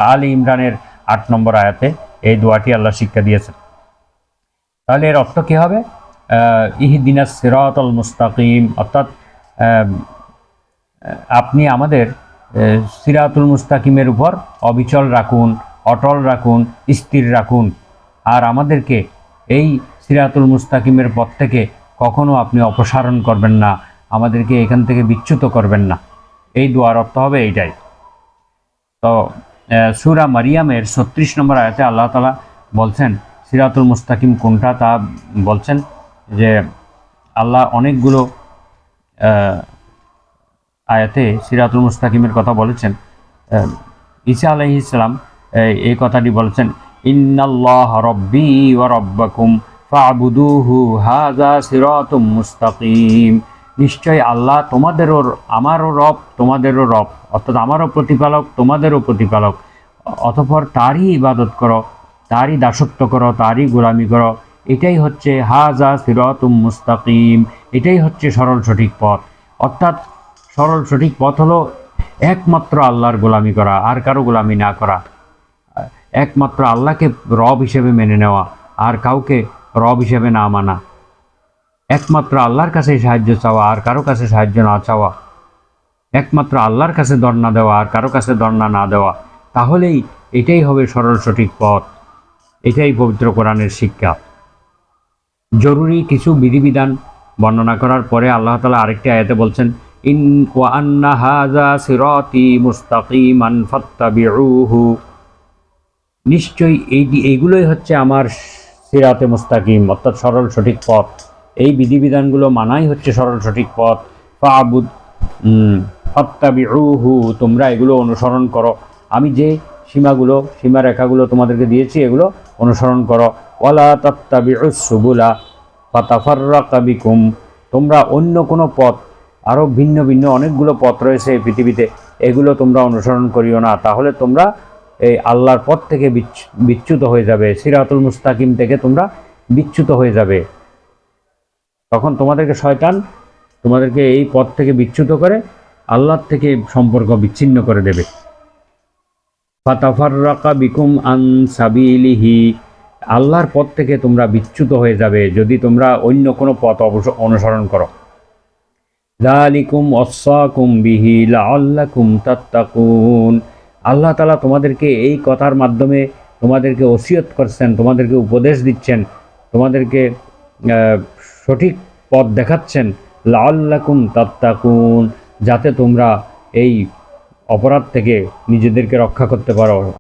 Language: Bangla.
আলী ইমরানের 8 নম্বর আয়াতে এই দোয়াটি আল্লাহ শিক্ষা দিয়েছেন। তাহলে এর অর্থ কী হবে? ইহদিনাস সিরাতাল মুস্তাকিম, অর্থাৎ আপনি আমাদের সিরাতুল মুস্তাকিমের উপর অবিচল রাখুন, অটল রাখুন, স্থির রাখুন, আর আমাদেরকে এই সিরাতুল মুস্তাকিমের পথ থেকে কখনো আপনি অপসারণ করবেন না, আমাদেরকে এখান থেকে বিচ্যুত করবেন না। এই দোয়ার অর্থ হবে এইটাই। তো সূরা মারিয়ামের 36 নম্বর আয়াতে আল্লাহ তাআলা বলছেন সিরাতুল মুস্তাকিম কোনটা, তা বলছেন যে আল্লাহ অনেকগুলো আয়াতে সিরাতুল মুস্তাকিমের কথা বলেছেন। ঈসা আলাইহিস সালাম এই কথাটি বলেছেন, ইন্নাল্লাহ রব্বি ওয়া রব্বাকুম ফা'বুদুহু হাযা সিরাতুম মুস্তাকিম। নিশ্চয় আল্লাহ তোমাদেরও, আমারও রব, তোমাদেরও রব, অর্থাৎ আমারও প্রতিপালক, তোমাদেরও প্রতিপালক, অতঃপর তারই ইবাদত করো, তারই দাসত্ব করো, তারই গোলামি করো। এটাই হচ্ছে হাযা সিরাতুম মুস্তাকিম, এটাই হচ্ছে সরল সঠিক পথ। অর্থাৎ সরল সঠিক পথ হলো একমাত্র আল্লাহর গোলামি করা, আর কারো গোলামি না করা, একমাত্র আল্লাহকে রব হিসেবে মেনে নেওয়া, আর কাউকে রব হিসেবে না মানা, একমাত্র আল্লাহর কাছে সাহায্য চাওয়া, আর কারো কাছে সাহায্য না চাওয়া, একমাত্র আল্লাহর কাছে দর্না দেওয়া, আর কারো কাছে দর্না না দেওয়া। তাহলেই এটাই হবে সরল সঠিক পথ, এটাই পবিত্র কোরআনের শিক্ষা। জরুরি কিছু বিধিবিধান বর্ণনা করার পরে আল্লাহ তাআলা আরেকটি আয়াতে বলছেন, ইন ওয়া আন্না হাযা সিরাতি মুস্তাকিমান ফাত্তাবিউহু। নিশ্চয়ই এইগুলোই হচ্ছে আমার সিরাতে মুস্তাকিম, অর্থাৎ সরল সঠিক পথ। এই বিধিবিধানগুলো মানাই হচ্ছে সরল সঠিক পথ। ফাত্তাবিউহু, তোমরা এগুলো অনুসরণ করো। আমি যে সীমারেখাগুলো তোমাদেরকে দিয়েছি এগুলো অনুসরণ করো। ওয়ালা তাত্তাবিউস সুবুলা ফাতাফাররাকা বিকুম, তোমরা অন্য কোনো পথ, আরও ভিন্ন ভিন্ন অনেকগুলো পথ রয়েছে এই পৃথিবীতে, এগুলো তোমরা অনুসরণ করিও না, তাহলে তোমরা এই আল্লাহর পথ থেকে বিচ্যুত হয়ে যাবে, সিরাতুল মুস্তাকিম থেকে তোমরা বিচ্যুত হয়ে যাবে। তখন তোমাদেরকে শয়তান তোমাদেরকে এই পথ থেকে বিচ্যুত করে আল্লাহর থেকে সম্পর্ক বিচ্ছিন্ন করে দেবে। ফাতাফাররাকা বিকুম আন সাবিলিহি, আল্লাহর পথ থেকে তোমরা বিচ্যুত হয়ে যাবে যদি তোমরা অন্য কোনো পথ অনুসরণ করো। যালিকুম ওয়াসাকুম বিহি লাআল্লাকুম তাত্তাকুন, আল্লাহ তাআলা তোমাদেরকে এই কথার মাধ্যমে তোমাদেরকে ওসিয়ত করছেন, তোমাদেরকে উপদেশ দিচ্ছেন, তোমাদেরকে সঠিক পথ দেখাচ্ছেন, লাআল্লাকুম তাত্তাকুন, যাতে তোমরা এই অপরাধ থেকে নিজেদেরকে রক্ষা করতে পারো।